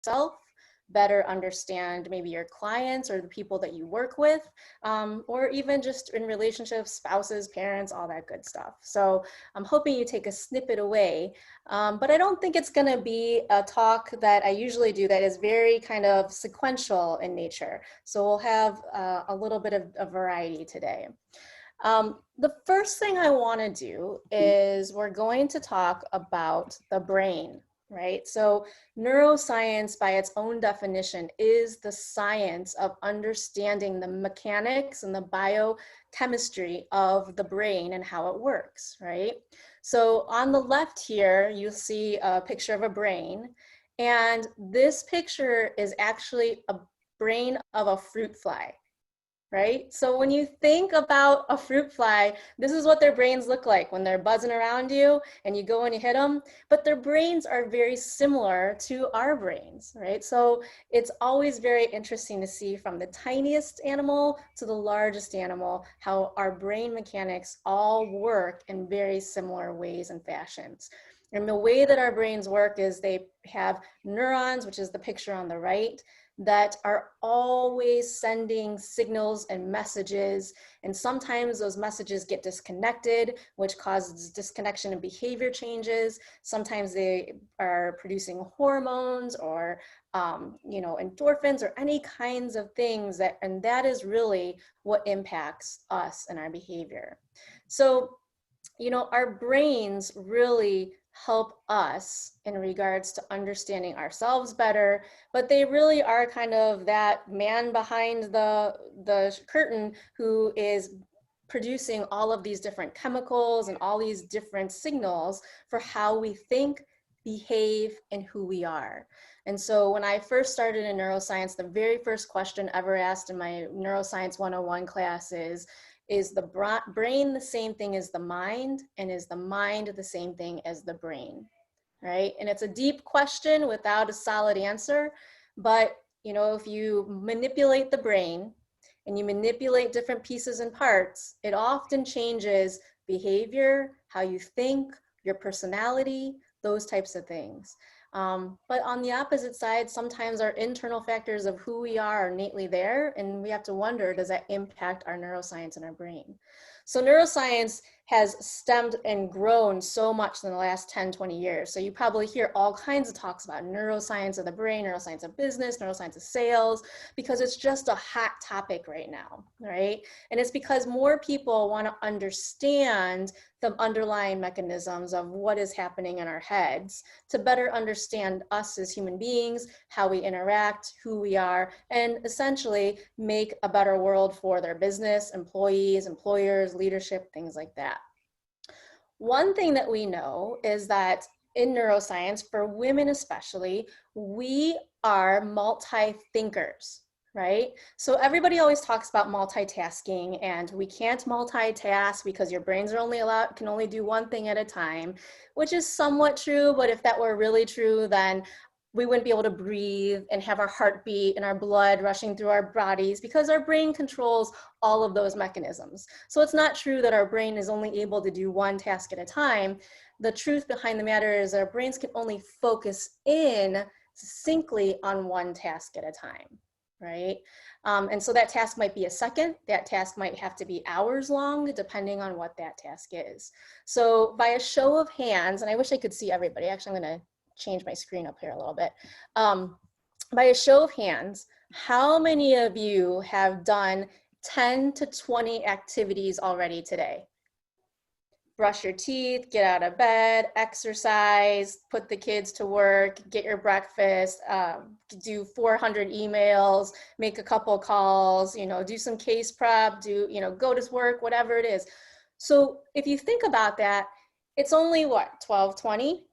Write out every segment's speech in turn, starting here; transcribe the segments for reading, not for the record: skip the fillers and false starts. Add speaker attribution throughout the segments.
Speaker 1: yourself, better understand maybe your clients or the people that you work with, or even just in relationships, spouses, parents, all that good stuff. So I'm hoping you take a snippet away, but I don't think it's gonna be a talk that I usually do that is very kind of sequential in nature. So we'll have a little bit of a variety today. The first thing I want to do is we're going to talk about the brain, right? So neuroscience by its own definition is the science of understanding the mechanics and the biochemistry of the brain and how it works, right? So on the left here, you'll see a picture of a brain, and this picture is actually a brain of a fruit fly. Right? So when you think about a fruit fly, this is what their brains look like when they're buzzing around you and you go and you hit them, but their brains are very similar to our brains, right? So it's always very interesting to see from the tiniest animal to the largest animal, how our brain mechanics all work in very similar ways and fashions. And the way that our brains work is they have neurons, which is the picture on the right, that are always sending signals and messages. And sometimes those messages get disconnected, which causes disconnection and behavior changes. Sometimes they are producing hormones or endorphins or any kinds of things and that is really what impacts us and our behavior. So, our brains really help us in regards to understanding ourselves better, but they really are kind of that man behind the curtain who is producing all of these different chemicals and all these different signals for how we think, behave, and who we are. And so when I first started in neuroscience, the very first question ever asked in my Neuroscience 101 class is the brain the same thing as the mind, and is the mind the same thing as the brain, right? And it's a deep question without a solid answer, but if you manipulate the brain and you manipulate different pieces and parts, it often changes behavior, how you think, your personality, those types of things. But on the opposite side, sometimes our internal factors of who we are innately there, and we have to wonder, does that impact our neuroscience and our brain? So neuroscience has stemmed and grown so much in the last 10, 20 years. So you probably hear all kinds of talks about neuroscience of the brain, neuroscience of business, neuroscience of sales, because it's just a hot topic right now, right? And it's because more people want to understand the underlying mechanisms of what is happening in our heads to better understand us as human beings, how we interact, who we are, and essentially make a better world for their business, employees, employers, leadership, things like that. One thing that we know is that in neuroscience, for women especially, we are multi-thinkers, right? So everybody always talks about multitasking, and we can't multitask because your brains are can only do one thing at a time, which is somewhat true, but if that were really true, then we wouldn't be able to breathe and have our heartbeat and our blood rushing through our bodies, because our brain controls all of those mechanisms. So it's not true that our brain is only able to do one task at a time. The truth behind the matter is our brains can only focus in succinctly on one task at a time, right? And so that task might be a second, that task might have to be hours long, depending on what that task is. So by a show of hands, and I wish I could see everybody, actually I'm gonna change my screen up here a little bit. By a show of hands, how many of you have done 10 to 20 activities already today? Brush your teeth, get out of bed, exercise, put the kids to work, get your breakfast, do 400 emails, make a couple calls, do some case prep, go to work, whatever it is. So if you think about that, it's only what, 12, 20,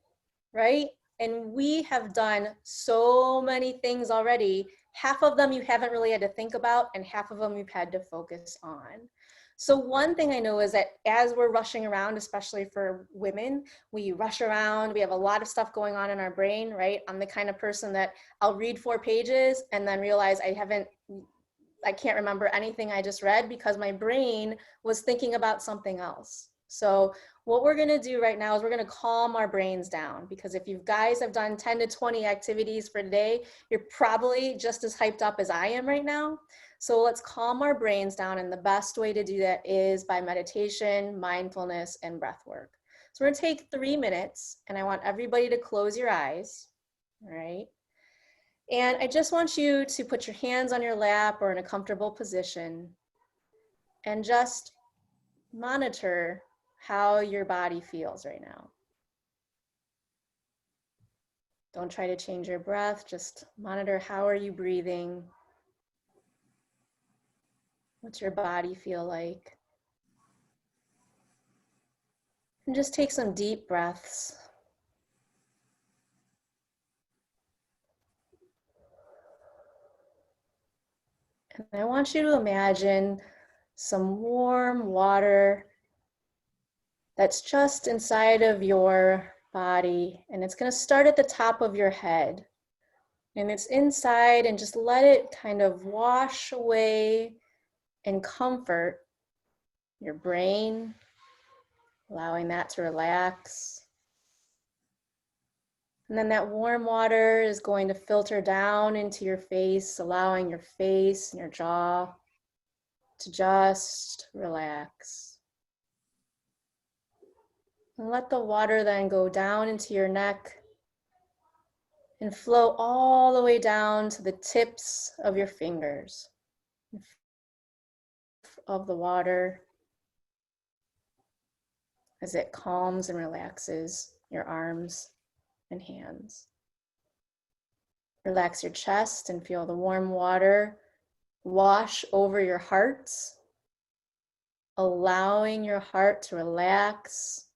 Speaker 1: right? And we have done so many things already. Half of them you haven't really had to think about, and half of them you've had to focus on. So one thing I know is that as we're rushing around, especially for women, we rush around, we have a lot of stuff going on in our brain, right? I'm the kind of person that I'll read 4 pages and then realize I can't remember anything I just read because my brain was thinking about something else. So What we're gonna do right now is we're gonna calm our brains down, because if you guys have done 10 to 20 activities for today, you're probably just as hyped up as I am right now. So let's calm our brains down, and the best way to do that is by meditation, mindfulness, and breath work. So we're gonna take 3 minutes, and I want everybody to close your eyes, all right? And I just want you to put your hands on your lap or in a comfortable position and just monitor how your body feels right now. Don't try to change your breath, just monitor how are you breathing? What's your body feel like? And just take some deep breaths. And I want you to imagine some warm water that's just inside of your body, and it's going to start at the top of your head. And it's inside, and just let it kind of wash away and comfort your brain, allowing that to relax. And then that warm water is going to filter down into your face, allowing your face and your jaw to just relax. And let the water then go down into your neck and flow all the way down to the tips of your fingers of the water as it calms and relaxes your arms and hands. Relax your chest and feel the warm water wash over your heart, allowing your heart to relax,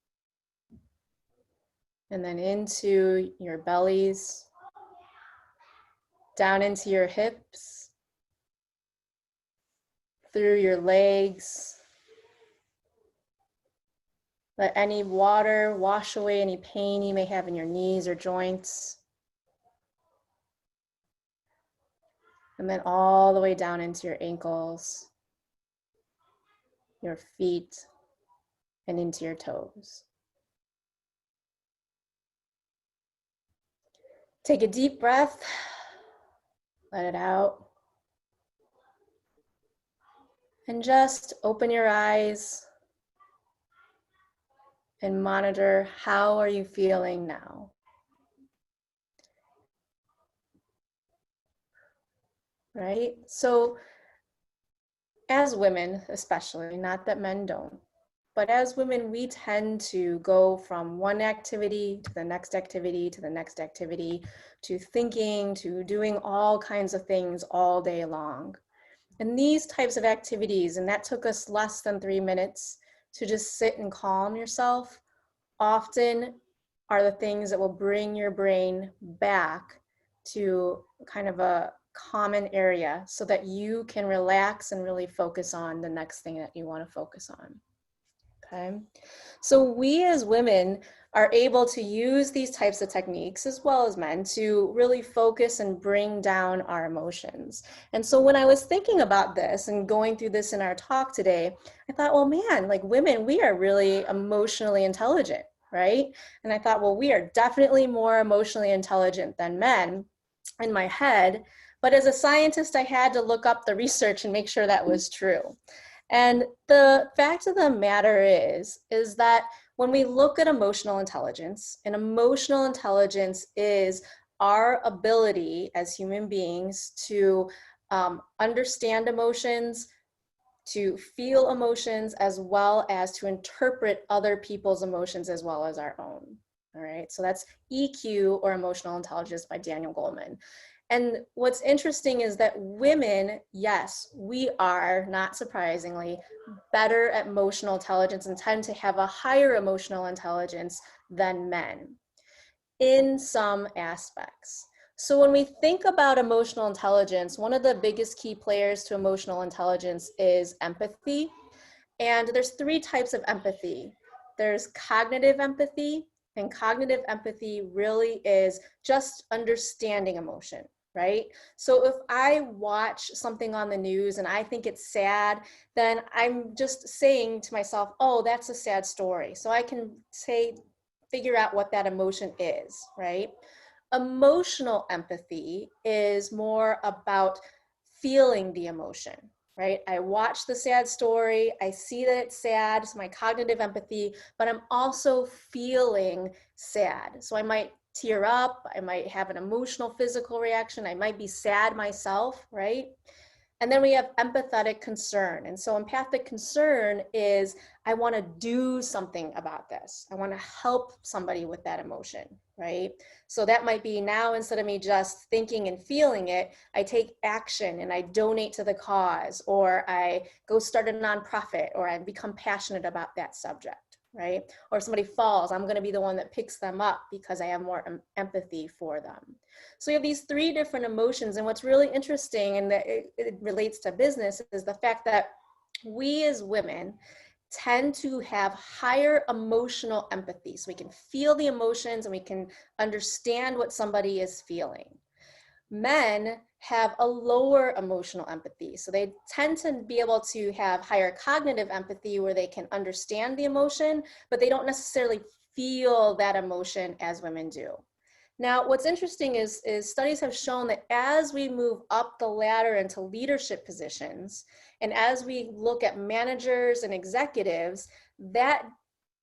Speaker 1: and then into your bellies, down into your hips, through your legs. Let any water wash away any pain you may have in your knees or joints. And then all the way down into your ankles, your feet, and into your toes. Take a deep breath, let it out. And just open your eyes and monitor, how are you feeling now? Right? So as women, especially, not that men don't, but as women, we tend to go from one activity to the next activity to the next activity, to thinking, to doing all kinds of things all day long. And these types of activities, and that took us less than 3 minutes to just sit and calm yourself, often are the things that will bring your brain back to kind of a common area so that you can relax and really focus on the next thing that you want to focus on. Okay, so we as women are able to use these types of techniques, as well as men, to really focus and bring down our emotions. And so when I was thinking about this and going through this in our talk today, I thought, well, man, like women, we are really emotionally intelligent, right? And I thought, well, we are definitely more emotionally intelligent than men in my head. But as a scientist, I had to look up the research and make sure that was true. And the fact of the matter is that when we look at emotional intelligence, and emotional intelligence is our ability as human beings to understand emotions, to feel emotions, as well as to interpret other people's emotions as well as our own. All right, so that's EQ, or emotional intelligence, by Daniel Goleman. And what's interesting is that women, yes, we are, not surprisingly, better at emotional intelligence and tend to have a higher emotional intelligence than men in some aspects. So when we think about emotional intelligence, one of the biggest key players to emotional intelligence is empathy. And there's 3 types of empathy. There's cognitive empathy, and cognitive empathy really is just understanding emotion. right? So if I watch something on the news and I think it's sad, then I'm just saying to myself, oh, that's a sad story. So I can figure out what that emotion is, right? Emotional empathy is more about feeling the emotion, right? I watch the sad story, I see that it's sad, it's my cognitive empathy, but I'm also feeling sad. So I might tear up, I might have an emotional physical reaction, I might be sad myself, right? And then we have empathetic concern. And so empathic concern is I want to do something about this. I want to help somebody with that emotion, right? So that might be now, instead of me just thinking and feeling it, I take action and I donate to the cause, or I go start a nonprofit, or I become passionate about that subject, right? Or if somebody falls, I'm going to be the one that picks them up because I have more empathy for them. So you have these three different emotions. And what's really interesting, and that it relates to business, is the fact that we as women tend to have higher emotional empathy. So we can feel the emotions and we can understand what somebody is feeling. Men have a lower emotional empathy. So they tend to be able to have higher cognitive empathy where they can understand the emotion, but they don't necessarily feel that emotion as women do. Now, what's interesting is studies have shown that as we move up the ladder into leadership positions, and as we look at managers and executives, that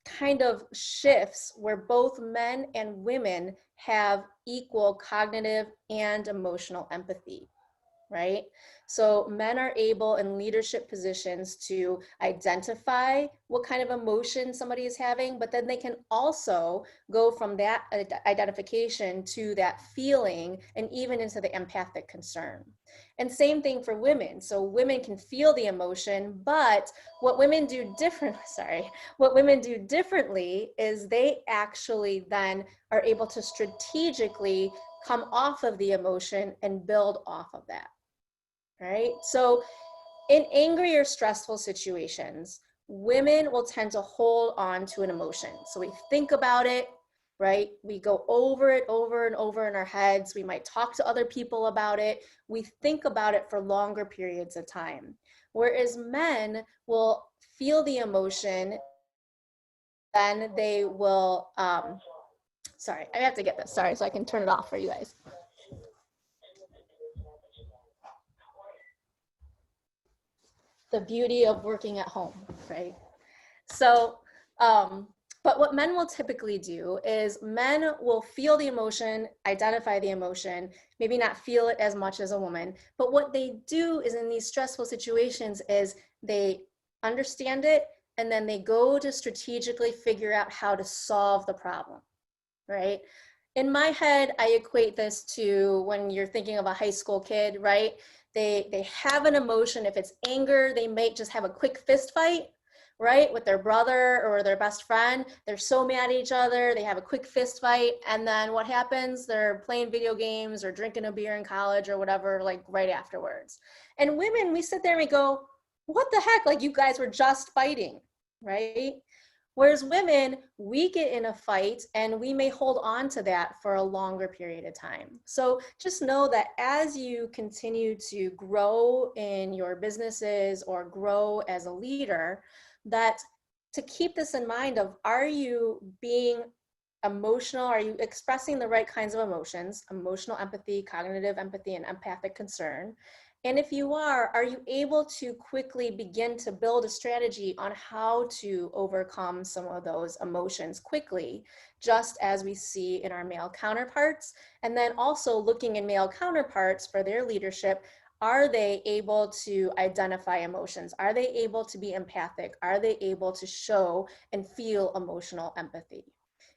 Speaker 1: kind of shifts where both men and women have equal cognitive and emotional empathy, right? So men are able in leadership positions to identify what kind of emotion somebody is having, but then they can also go from that identification to that feeling and even into the empathic concern. And same thing for women. So women can feel the emotion, but what women do differently is they actually then are able to strategically come off of the emotion and build off of that. Right? So in angry or stressful situations, women will tend to hold on to an emotion. So we think about it, right? We go over it over and over in our heads. We might talk to other people about it. We think about it for longer periods of time. Whereas men will feel the emotion, then they will, sorry, I have to get this, sorry, so I can turn it off for you guys. The beauty of working at home, right? So, but what men will typically do is men will feel the emotion, identify the emotion, maybe not feel it as much as a woman, but what they do is in these stressful situations is they understand it and then they go to strategically figure out how to solve the problem, right? In my head, I equate this to when you're thinking of a high school kid, right? They have an emotion. If it's anger, they might just have a quick fist fight, right? With their brother or their best friend. They're so mad at each other. They have a quick fist fight. And then what happens? They're playing video games or drinking a beer in college or whatever, like right afterwards. And women, we sit there and we go, what the heck? Like you guys were just fighting, right? Whereas women, we get in a fight and we may hold on to that for a longer period of time. So just know that as you continue to grow in your businesses or grow as a leader, that to keep this in mind of, are you being emotional? Are you expressing the right kinds of emotions, emotional empathy, cognitive empathy, and empathic concern? And if you are you able to quickly begin to build a strategy on how to overcome some of those emotions quickly, just as we see in our male counterparts? And then also looking in male counterparts for their leadership, are they able to identify emotions? Are they able to be empathic? Are they able to show and feel emotional empathy?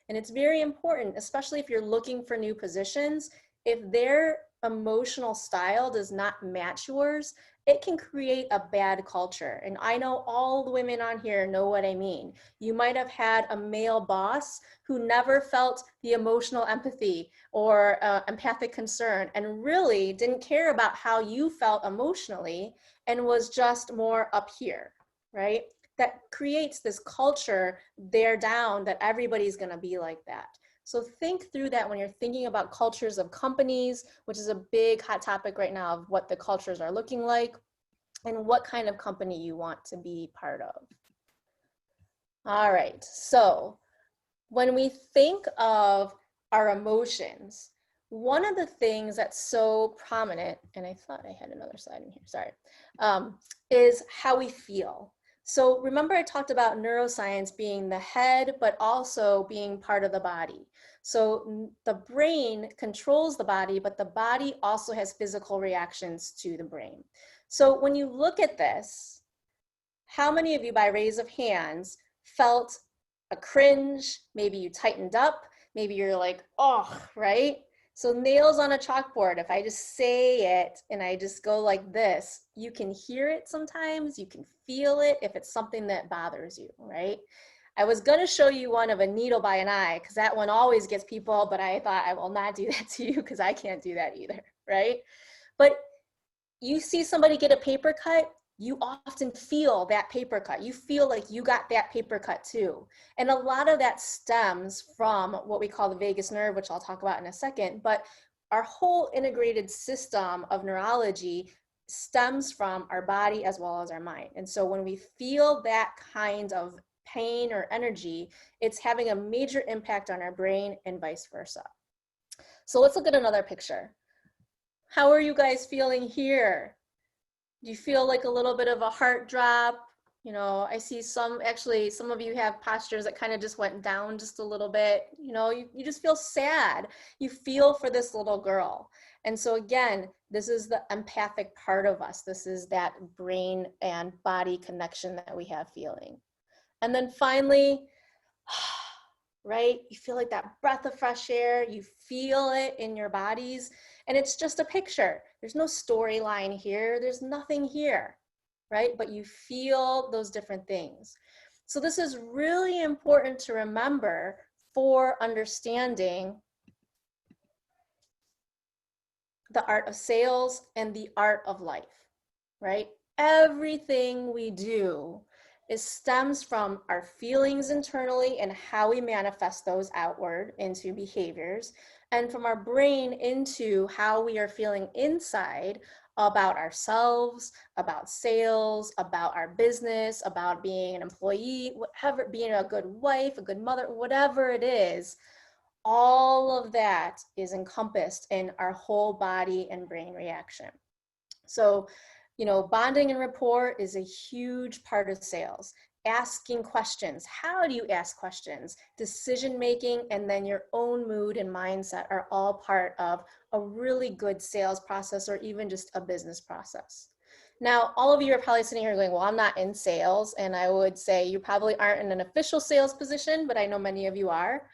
Speaker 1: And it's very important, especially if you're looking for new positions, if their emotional style does not match yours, it can create a bad culture. And I know all the women on here know what I mean. You might have had a male boss who never felt the emotional empathy or empathic concern and really didn't care about how you felt emotionally and was just more up here, right? that creates this culture there down that everybody's going to be like that. So think through that when you're thinking about cultures of companies, which is a big hot topic right now of what the cultures are looking like and what kind of company you want to be part of. All right, so when we think of our emotions, one of the things that's so prominent, and I thought I had another slide in here, sorry, is how we feel. So remember I talked about neuroscience being the head, but also being part of the body. So the brain controls the body, but the body also has physical reactions to the brain. So when you look at this, how many of you, by raise of hands, felt a cringe? Maybe you tightened up, maybe you're like, oh, right? So nails on a chalkboard, if I just say it and I just go like this, you can hear it sometimes, you can feel it if it's something that bothers you, right? I was gonna show you one of a needle by an eye because that one always gets people, but I thought I will not do that to you because I can't do that either, right? But you see somebody get a paper cut, you often feel that paper cut. You feel like you got that paper cut too. And a lot of that stems from what we call the vagus nerve, which I'll talk about in a second, but our whole integrated system of neurology stems from our body as well as our mind. And so when we feel that kind of pain or energy, it's having a major impact on our brain and vice versa. So let's look at another picture. How are you guys feeling here? Do you feel like a little bit of a heart drop? You know, I see actually some of you have postures that kind of just went down just a little bit. You know, you just feel sad. You feel for this little girl. And so again, this is the empathic part of us. This is that brain and body connection that we have feeling. And then finally, right? You feel like that breath of fresh air, you feel it in your bodies, and it's just a picture. There's no storyline here, there's nothing here, right? But you feel those different things. So this is really important to remember for understanding the art of sales and the art of life, right? Everything we do stems from our feelings internally and how we manifest those outward into behaviors, and from our brain into how we are feeling inside about ourselves, about sales, about our business, about being an employee, whatever, being a good wife, a good mother, whatever it is. All of that is encompassed in our whole body and brain reaction. So, you know, bonding and rapport is a huge part of sales. Asking questions. How do you ask questions? Decision making, and then your own mood and mindset are all part of a really good sales process or even just a business process. Now, all of you are probably sitting here going, well, I'm not in sales. And I would say you probably aren't in an official sales position, but I know many of you are.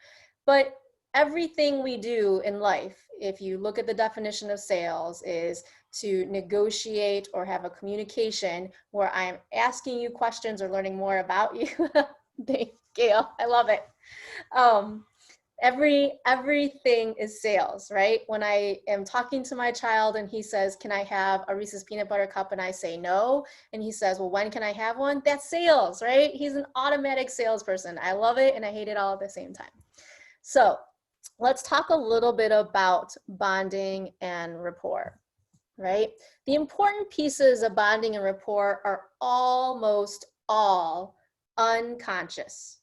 Speaker 1: But everything we do in life, if you look at the definition of sales, is to negotiate or have a communication where I'm asking you questions or learning more about you. Thank you, Gail. I love it. Everything is sales, right? When I am talking to my child and he says, can I have a Reese's peanut butter cup? And I say no. And he says, well, when can I have one? That's sales, right? He's an automatic salesperson. I love it and I hate it all at the same time. So let's talk a little bit about bonding and rapport, right? The important pieces of bonding and rapport are almost all unconscious.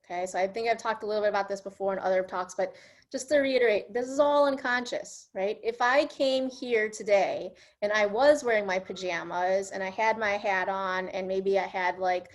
Speaker 1: Okay, so I think I've talked a little bit about this before in other talks, but just to reiterate, this is all unconscious, right? If I came here today and I was wearing my pajamas and I had my hat on and maybe I had like,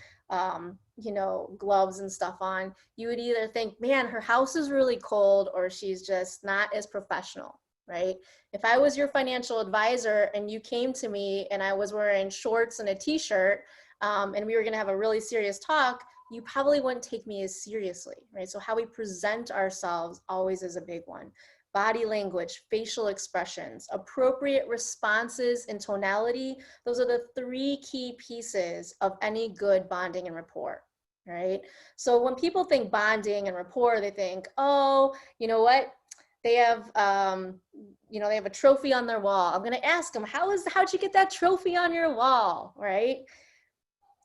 Speaker 1: you know, gloves and stuff on, you would either think, man, her house is really cold, or she's just not as professional, right? If I was your financial advisor and you came to me and I was wearing shorts and a t-shirt and we were gonna have a really serious talk, you probably wouldn't take me as seriously, right? So how we present ourselves always is a big one. Body language, facial expressions, appropriate responses and tonality, those are the three key pieces of any good bonding and rapport, right? So when people think bonding and rapport, they think, oh, you know what? They have, you know, they have a trophy on their wall. I'm gonna ask them, how'd you get that trophy on your wall, right?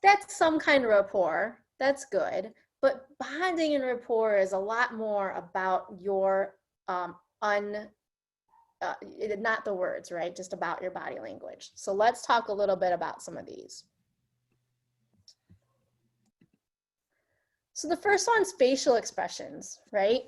Speaker 1: That's some kind of rapport. That's good. But bonding and rapport is a lot more about your um, un, not the words, right? Just about your body language. So let's talk a little bit about some of these. So the first one's facial expressions, right?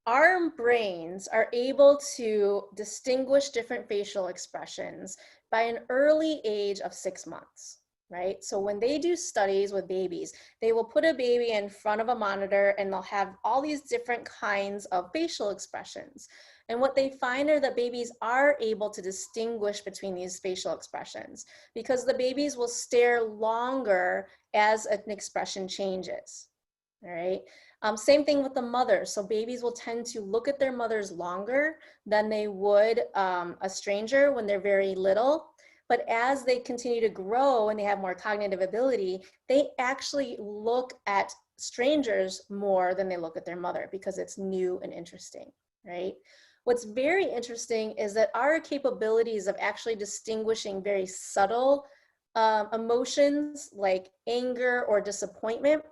Speaker 1: Our brains are able to distinguish different facial expressions by an early age of 6 months, right? So when they do studies with babies, they will put a baby in front of a monitor and they'll have all these different kinds of facial expressions. And what they find are that babies are able to distinguish between these facial expressions because the babies will stare longer as an expression changes. All right. Same thing with the mother. So babies will tend to look at their mothers longer than they would a stranger when they're very little. But as they continue to grow and they have more cognitive ability, they actually look at strangers more than they look at their mother because it's new and interesting, right? What's very interesting is that our capabilities of actually distinguishing very subtle emotions like anger or disappointment,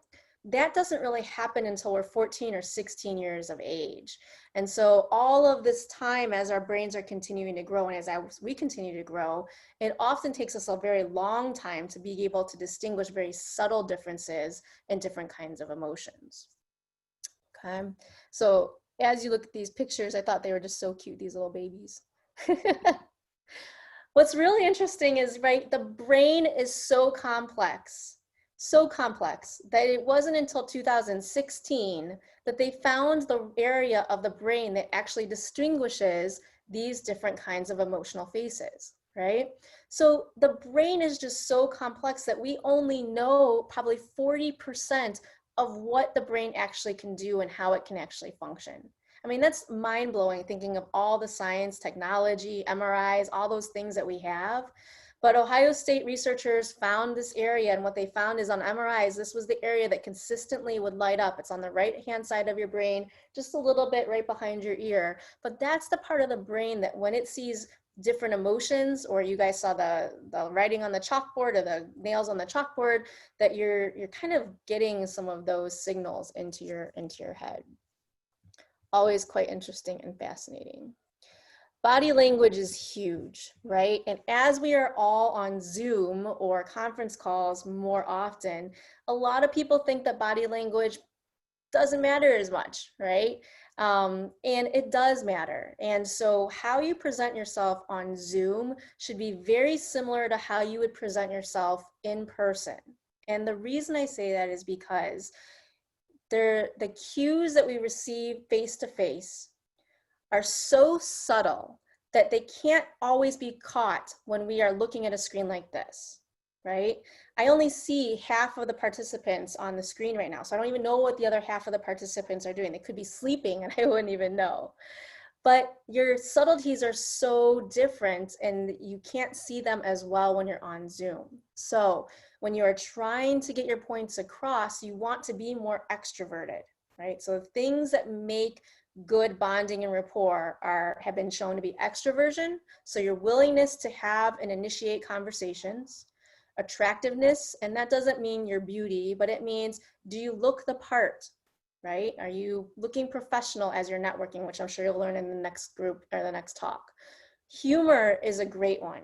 Speaker 1: that doesn't really happen until we're 14 or 16 years of age. And so all of this time as our brains are continuing to grow and as we continue to grow, it often takes us a very long time to be able to distinguish very subtle differences in different kinds of emotions. Okay, so as you look at these pictures, I thought they were just so cute, these little babies. What's really interesting is, right, the brain is so complex that it wasn't until 2016 that they found the area of the brain that actually distinguishes these different kinds of emotional faces, right? So the brain is just so complex that we only know probably 40% of what the brain actually can do and how it can actually function. I mean, that's mind-blowing thinking of all the science, technology, MRIs, all those things that we have. But Ohio State researchers found this area, and what they found is on MRIs, this was the area that consistently would light up. It's on the right-hand side of your brain, just a little bit right behind your ear. But that's the part of the brain that when it sees different emotions, or you guys saw the writing on the chalkboard or the nails on the chalkboard, that you're kind of getting some of those signals into your head. Always quite interesting and fascinating. Body language is huge, right? And as we are all on Zoom or conference calls more often, a lot of people think that body language doesn't matter as much, right? And it does matter. And so how you present yourself on Zoom should be very similar to how you would present yourself in person. And the reason I say that is because the cues that we receive face-to-face are so subtle that they can't always be caught when we are looking at a screen like this, right? I only see half of the participants on the screen right now, so I don't even know what the other half of the participants are doing. They could be sleeping and I wouldn't even know. But your subtleties are so different and you can't see them as well when you're on Zoom. So when you are trying to get your points across, you want to be more extroverted, right? So things that make good bonding and rapport have been shown to be extroversion. So your willingness to have and initiate conversations, attractiveness, and that doesn't mean your beauty, but it means, do you look the part, right? Are you looking professional as you're networking, which I'm sure you'll learn in the next group or the next talk. Humor is a great one,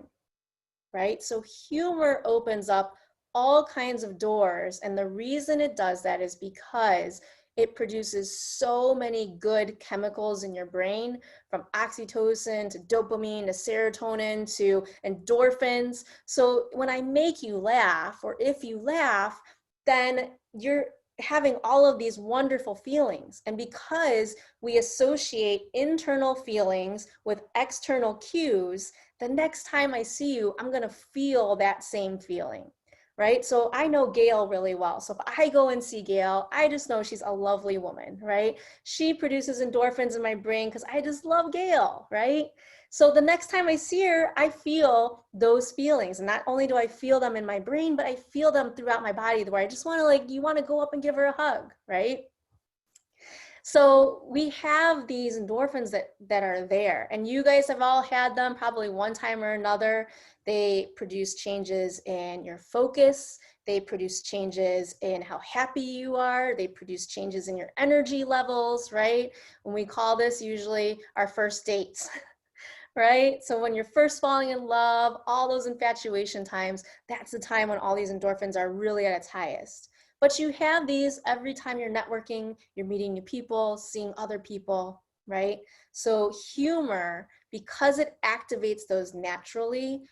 Speaker 1: right? So humor opens up all kinds of doors. And the reason it does that is because it produces so many good chemicals in your brain, from oxytocin to dopamine to serotonin to endorphins. So when I make you laugh, or if you laugh, then you're having all of these wonderful feelings. And because we associate internal feelings with external cues, the next time I see you, I'm gonna feel that same feeling, right? So I know Gail really well. So if I go and see Gail, I just know she's a lovely woman, right? She produces endorphins in my brain because I just love Gail, right? So the next time I see her, I feel those feelings. And not only do I feel them in my brain, but I feel them throughout my body where I just want to, like, you want to go up and give her a hug, right? So we have these endorphins that are there, and you guys have all had them probably one time or another. They produce changes in your focus. They produce changes in how happy you are. They produce changes in your energy levels, right? When we call this usually our first dates, right? So when you're first falling in love, all those infatuation times, that's the time when all these endorphins are really at its highest. But you have these every time you're networking, you're meeting new people, seeing other people, right? So humor, because it activates those naturally,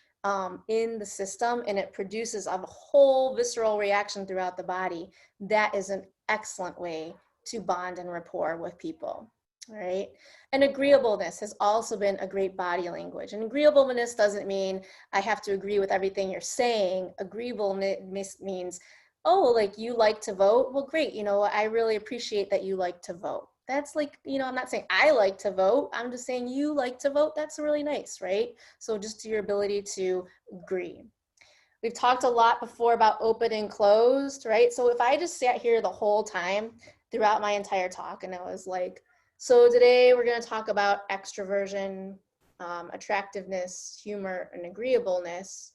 Speaker 1: in the system, and it produces a whole visceral reaction throughout the body, that is an excellent way to bond and rapport with people, right? And agreeableness has also been a great body language. And agreeableness doesn't mean I have to agree with everything you're saying. Agreeableness means, oh, like you like to vote? Well, great. You know, I really appreciate that you like to vote. That's like, you know, I'm not saying I like to vote. I'm just saying you like to vote. That's really nice, right? So just your ability to agree. We've talked a lot before about open and closed, right? So if I just sat here the whole time throughout my entire talk and I was like, so today we're going to talk about extroversion, attractiveness, humor, and agreeableness.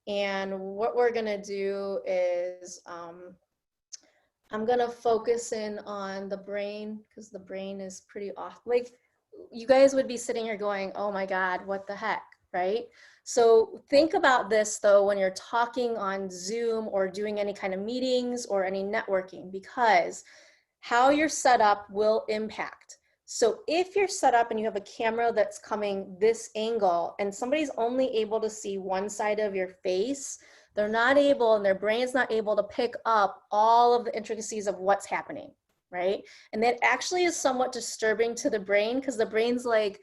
Speaker 1: And what we're going to do is I'm gonna focus in on the brain because the brain is pretty off. Like you guys would be sitting here going, oh my God, what the heck, right? So think about this though when you're talking on Zoom or doing any kind of meetings or any networking, because how you're set up will impact. So if you're set up and you have a camera that's coming this angle and somebody's only able to see one side of your face, they're not able, and their brain's not able to pick up all of the intricacies of what's happening, right? And that actually is somewhat disturbing to the brain because the brain's like,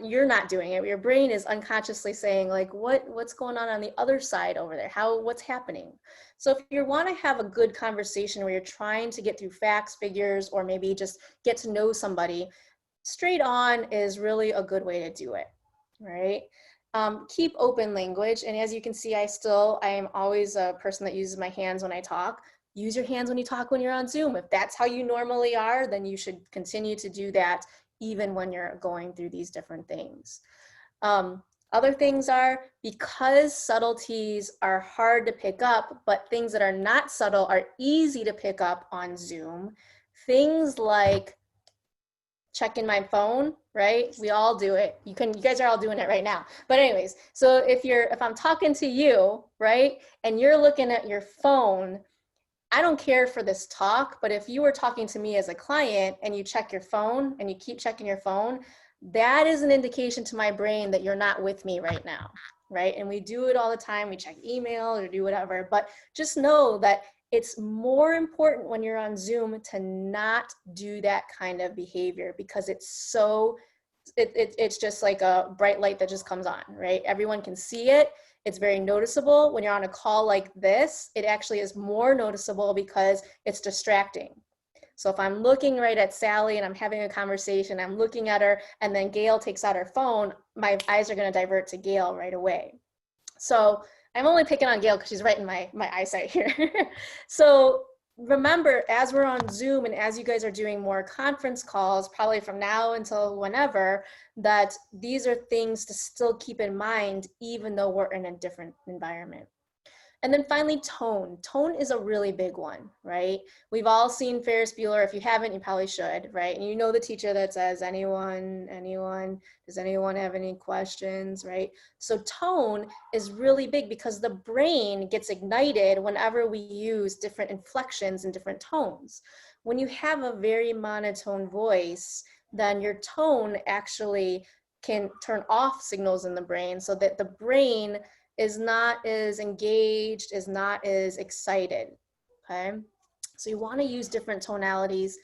Speaker 1: you're not doing it. Your brain is unconsciously saying like, what's going on the other side over there? What's happening? So if you want to have a good conversation where you're trying to get through facts, figures, or maybe just get to know somebody, straight on is really a good way to do it, right? Keep open language. And as you can see, I am always a person that uses my hands when I talk. Use your hands when you talk when you're on Zoom. If that's how you normally are, then you should continue to do that even when you're going through these different things. Other things are, because subtleties are hard to pick up, but things that are not subtle are easy to pick up on Zoom. Things like checking my phone, right? We all do it. You guys are all doing it right now. But anyways, so if I'm talking to you, right, and you're looking at your phone, I don't care for this talk, but if you were talking to me as a client and you check your phone and you keep checking your phone, that is an indication to my brain that you're not with me right now, right? And we do it all the time. We check email or do whatever, but just know that it's more important when you're on Zoom to not do that kind of behavior because it's just like a bright light that just comes on, right? Everyone can see it. It's very noticeable. When you're on a call like this, it actually is more noticeable because it's distracting. So if I'm looking right at Sally and I'm having a conversation, I'm looking at her, and then Gail takes out her phone, my eyes are going to divert to Gail right away. So I'm only picking on Gail because she's right in my eyesight here. So remember, as we're on Zoom and as you guys are doing more conference calls, probably from now until whenever, that these are things to still keep in mind, even though we're in a different environment. And then finally, tone. Tone is a really big one, right? We've all seen Ferris Bueller. If you haven't, you probably should, right? And you know the teacher that says, anyone, does anyone have any questions, right? So tone is really big because the brain gets ignited whenever we use different inflections and different tones. When you have a very monotone voice, then your tone actually can turn off signals in the brain so that the brain is not as engaged, is not as excited, okay? So you wanna use different tonalities.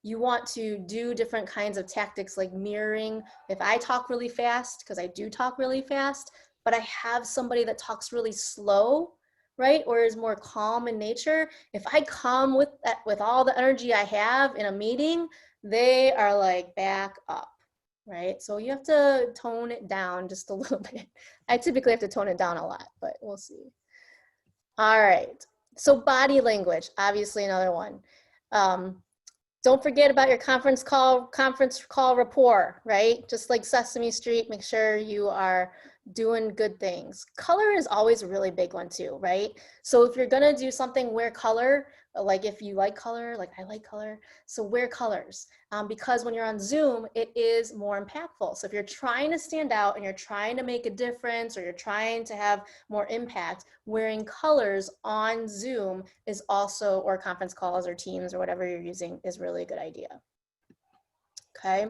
Speaker 1: You want to do different kinds of tactics like mirroring. If I talk really fast, because I do talk really fast, but I have somebody that talks really slow, right? Or is more calm in nature. If I come with all the energy I have in a meeting, they are like, back up. Right? So you have to tone it down just a little bit. I typically have to tone it down a lot, but we'll see. All right. So body language, obviously another one. Don't forget about your conference call rapport, right? Just like Sesame Street, make sure you are doing good things. Color is always a really big one too, right? So if you're gonna do something, wear color. Like if you like color, like I like color, so wear colors. Because when you're on Zoom, it is more impactful. So if you're trying to stand out and you're trying to make a difference, or you're trying to have more impact, wearing colors on Zoom is also, or conference calls or Teams or whatever you're using, is really a good idea. Okay.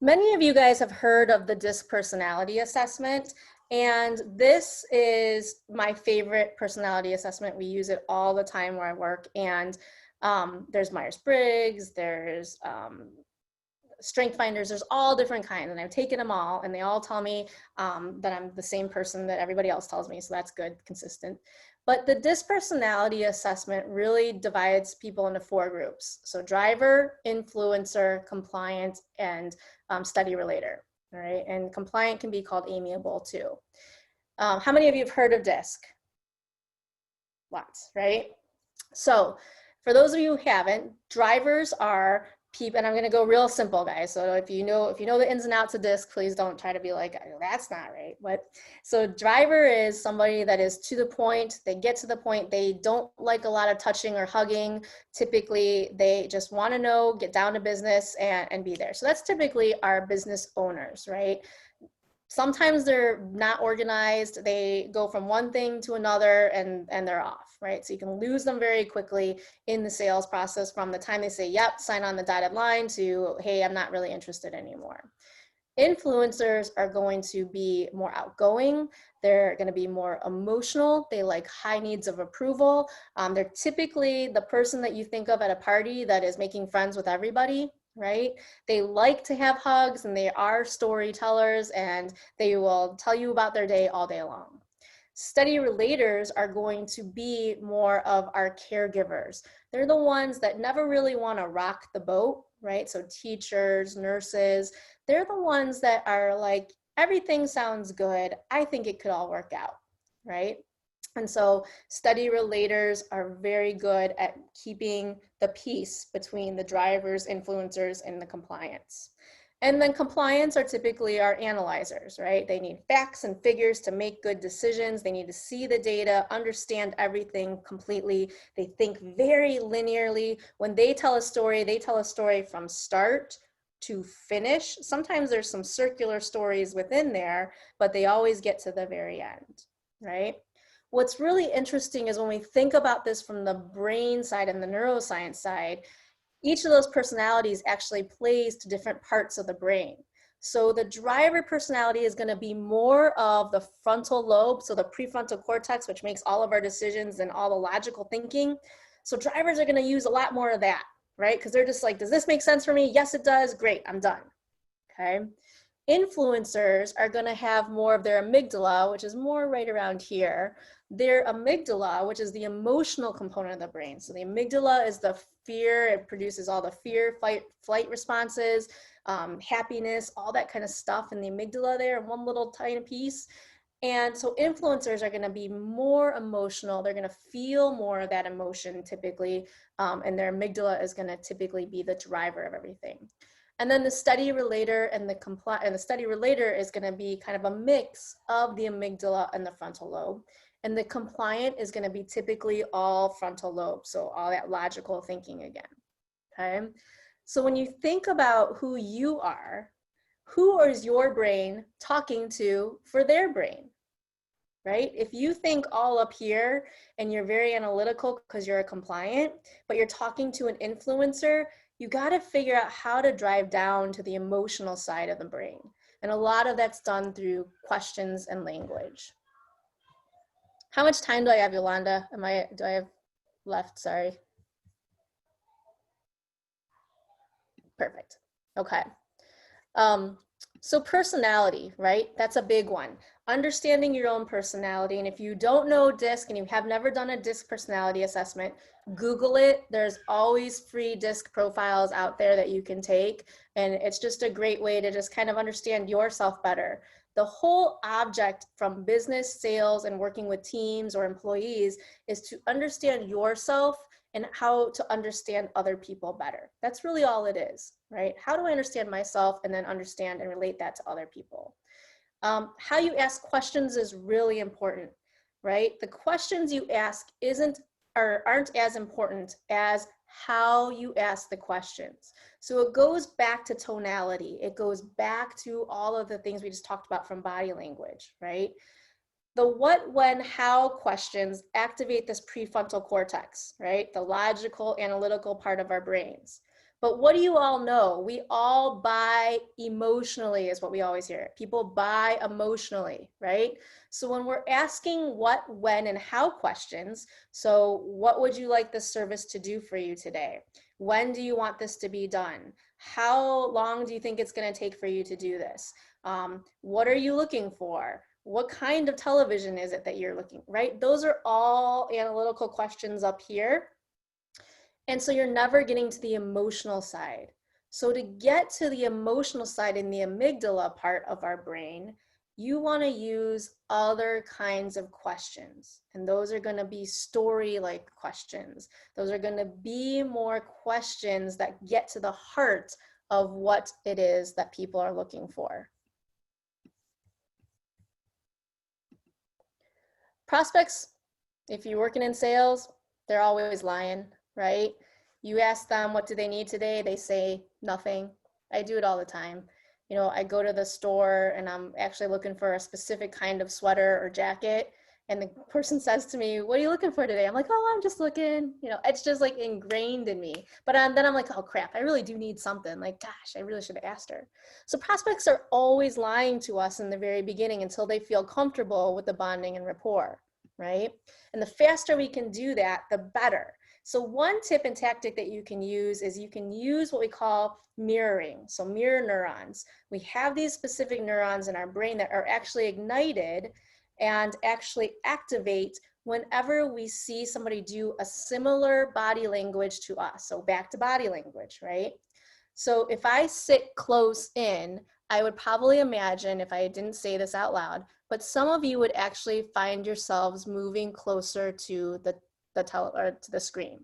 Speaker 1: Many of you guys have heard of the DISC personality assessment, and this is my favorite personality assessment. We use it all the time where I work, and there's Myers-Briggs, there's Strength Finders, there's all different kinds, and I've taken them all, and they all tell me that I'm the same person that everybody else tells me, so that's good, consistent. But the DISC personality assessment really divides people into 4 groups. So driver, influencer, compliant, and study relater, all right? And compliant can be called amiable too. How many of you have heard of DISC? Lots, right? So for those of you who haven't, drivers are people, and I'm gonna go real simple, guys. So if you know the ins and outs of DISC, please don't try to be like, oh, that's not right. But so driver is somebody that is to the point, they get to the point, they don't like a lot of touching or hugging. Typically, they just wanna know, get down to business and be there. So that's typically our business owners, right? Sometimes they're not organized, they go from one thing to another and they're off, right? So you can lose them very quickly in the sales process from the time they say, yep, sign on the dotted line, to, hey, I'm not really interested anymore. Influencers are going to be more outgoing. They're going to be more emotional. They like high needs of approval. They're typically the person that you think of at a party that is making friends with everybody, right? They like to have hugs, and they are storytellers, and they will tell you about their day all day long. Study relaters are going to be more of our caregivers. They're the ones that never really want to rock the boat, right? So teachers, nurses, they're the ones that are like, everything sounds good, I think it could all work out, right? And so study relaters are very good at keeping the peace between the drivers, influencers, and the compliance. And then compliance are typically our analyzers, right? They need facts and figures to make good decisions. They need to see the data, understand everything completely. They think very linearly. When they tell a story, they tell a story from start to finish. Sometimes there's some circular stories within there, but they always get to the very end, right? What's really interesting is when we think about this from the brain side and the neuroscience side, each of those personalities actually plays to different parts of the brain. So the driver personality is going to be more of the frontal lobe, so the prefrontal cortex, which makes all of our decisions and all the logical thinking. So drivers are going to use a lot more of that, right? Because they're just like, does this make sense for me? Yes, it does. Great, I'm done. Okay. Influencers are going to have more of their amygdala, which is more right around here. Their amygdala, which is the emotional component of the brain. So the amygdala is the fear, it produces all the fear, fight, flight responses, happiness, all that kind of stuff in the amygdala there in one little tiny piece. And so influencers are going to be more emotional. They're going to feel more of that emotion typically, and their amygdala is going to typically be the driver of everything. And then the study relater and the study relater is going to be kind of a mix of the amygdala and the frontal lobe. And the compliant is going to be typically all frontal lobe, so all that logical thinking again. Okay. So when you think about who you are, who is your brain talking to for their brain? Right? If you think all up here and you're very analytical because you're a compliant, but you're talking to an influencer, you got to figure out how to drive down to the emotional side of the brain. And a lot of that's done through questions and language. How much time do I have, Yolanda? Do I have left? Sorry. Perfect. Okay. So personality, right? That's a big one. Understanding your own personality. And if you don't know DISC and you have never done a DISC personality assessment, Google it. There's always free DISC profiles out there that you can take. And it's just a great way to just kind of understand yourself better. The whole object from business, sales, and working with teams or employees is to understand yourself and how to understand other people better. That's really all it is, right? How do I understand myself and then understand and relate that to other people? How you ask questions is really important, right? The questions you ask aren't as important as how you ask the questions. So it goes back to tonality. It goes back to all of the things we just talked about from body language, right? The what, when, how questions activate this prefrontal cortex, right? The logical, analytical part of our brains. But what do you all know? We all buy emotionally is what we always hear. People buy emotionally, right? So when we're asking what, when, and how questions, so what would you like this service to do for you today? When do you want this to be done? How long do you think it's going to take for you to do this? What are you looking for? What kind of television is it that you're looking, right? Those are all analytical questions up here. And so you're never getting to the emotional side. So to get to the emotional side in the amygdala part of our brain, you want to use other kinds of questions. And those are going to be story-like questions. Those are going to be more questions that get to the heart of what it is that people are looking for. Prospects, if you're working in sales, they're always lying, right? You ask them, what do they need today? They say nothing. I do it all the time. You know, I go to the store and I'm actually looking for a specific kind of sweater or jacket. And the person says to me, what are you looking for today? I'm like, oh, I'm just looking, you know, it's just like ingrained in me. But then I'm like, oh crap, I really do need something. Like, gosh, I really should have asked her. So prospects are always lying to us in the very beginning until they feel comfortable with the bonding and rapport, right? And the faster we can do that, the better. So one tip and tactic that you can use is you can use what we call mirroring. So mirror neurons. We have these specific neurons in our brain that are actually ignited and actually activate whenever we see somebody do a similar body language to us. So back to body language, right? So if I sit close in, I would probably imagine, if I didn't say this out loud, but some of you would actually find yourselves moving closer to the screen.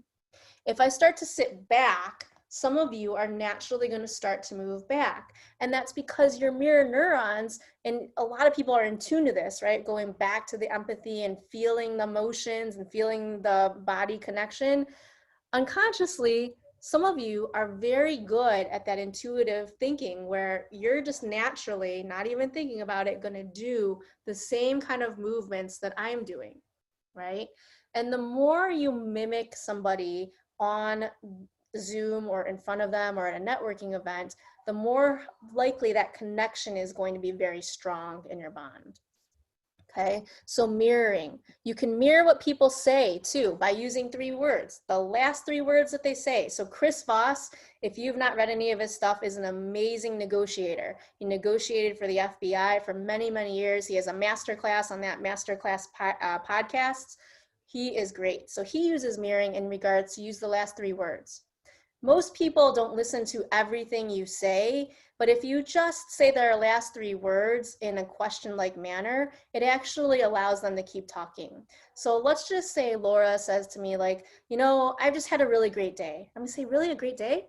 Speaker 1: If I start to sit back, some of you are naturally going to start to move back. And that's because your mirror neurons, and a lot of people are in tune to this, right? Going back to the empathy and feeling the emotions and feeling the body connection. Unconsciously, some of you are very good at that intuitive thinking where you're just naturally, not even thinking about it, going to do the same kind of movements that I'm doing, right? And the more you mimic somebody on Zoom or in front of them or at a networking event, the more likely that connection is going to be very strong in your bond. Okay, so mirroring. You can mirror what people say too by using 3 words, the last 3 words that they say. So Chris Voss, if you've not read any of his stuff, is an amazing negotiator. He negotiated for the FBI for many, many years. He has a masterclass on that masterclass podcast. He is great. So he uses mirroring in regards to use the last 3 words. Most people don't listen to everything you say, but if you just say their last 3 words in a question-like manner, it actually allows them to keep talking. So let's just say Laura says to me like, you know, I've just had a really great day. I'm gonna say, really, a great day?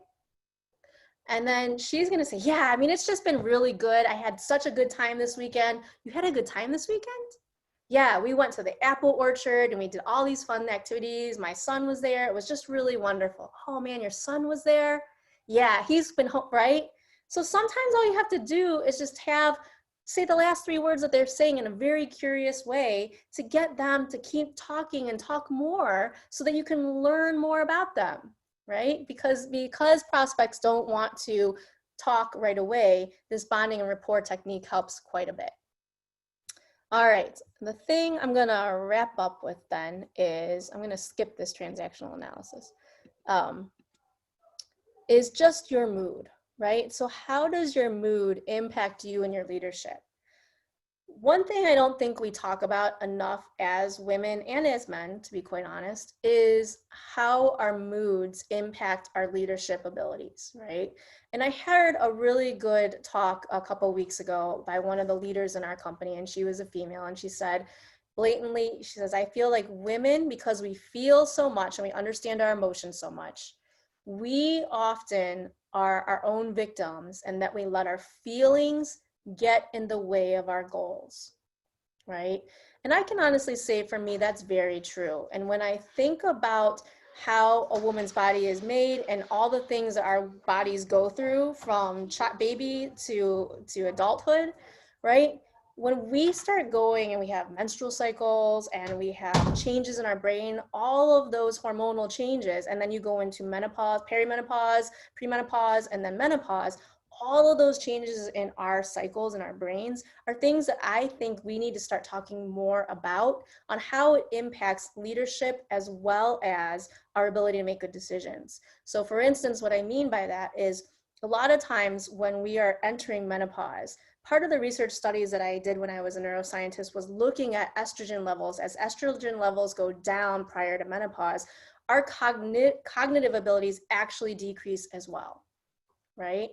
Speaker 1: And then she's gonna say, yeah, I mean, it's just been really good. I had such a good time this weekend. You had a good time this weekend? Yeah, we went to the apple orchard and we did all these fun activities. My son was there. It was just really wonderful. Oh man, your son was there? Yeah, he's been home, right? So sometimes all you have to do is just say the last 3 words that they're saying in a very curious way to get them to keep talking and talk more so that you can learn more about them, right? Because prospects don't want to talk right away, this bonding and rapport technique helps quite a bit. All right, the thing I'm gonna wrap up with then is, I'm gonna skip this transactional analysis, is just your mood, right? So how does your mood impact you and your leadership? One thing I don't think we talk about enough as women and as men, to be quite honest, is how our moods impact our leadership abilities, right? And I heard a really good talk a couple weeks ago by one of the leaders in our company, and she was a female, and she said blatantly, she says, I feel like women, because we feel so much and we understand our emotions so much, we often are our own victims, and that we let our feelings get in the way of our goals, right? And I can honestly say for me, that's very true. And when I think about how a woman's body is made and all the things that our bodies go through from baby to adulthood, right? When we start going and we have menstrual cycles and we have changes in our brain, all of those hormonal changes, and then you go into menopause, perimenopause, premenopause, and then menopause, all of those changes in our cycles and our brains are things that I think we need to start talking more about on how it impacts leadership as well as our ability to make good decisions. So for instance, what I mean by that is a lot of times when we are entering menopause, part of the research studies that I did when I was a neuroscientist was looking at estrogen levels. As estrogen levels go down prior to menopause, our cognitive abilities actually decrease as well, right?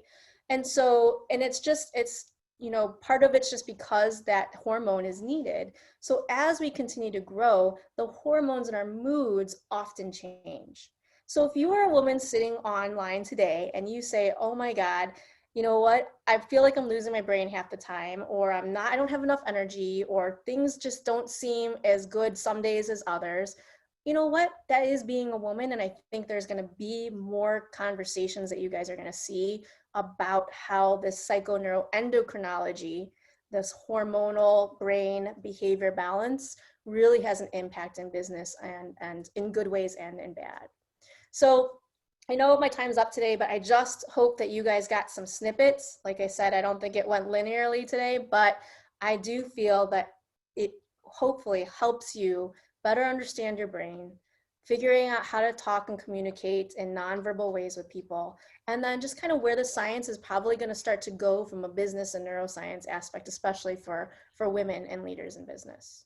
Speaker 1: And so, and it's, you know, part of it's just because that hormone is needed. So as we continue to grow, the hormones and our moods often change. So if you are a woman sitting online today and you say, oh my God, you know what, I feel like I'm losing my brain half the time, or I don't have enough energy, or things just don't seem as good some days as others, you know what, that is being a woman. And I think there's going to be more conversations that you guys are going to see about how this psychoneuroendocrinology, this hormonal brain behavior balance, really has an impact in business, and in good ways and in bad. So I know my time's up today, but I just hope that you guys got some snippets. Like I said, I don't think it went linearly today, but I do feel that it hopefully helps you better understand your brain, figuring out how to talk and communicate in nonverbal ways with people, and then just kind of where the science is probably going to start to go from a business and neuroscience aspect, especially for women and leaders in business.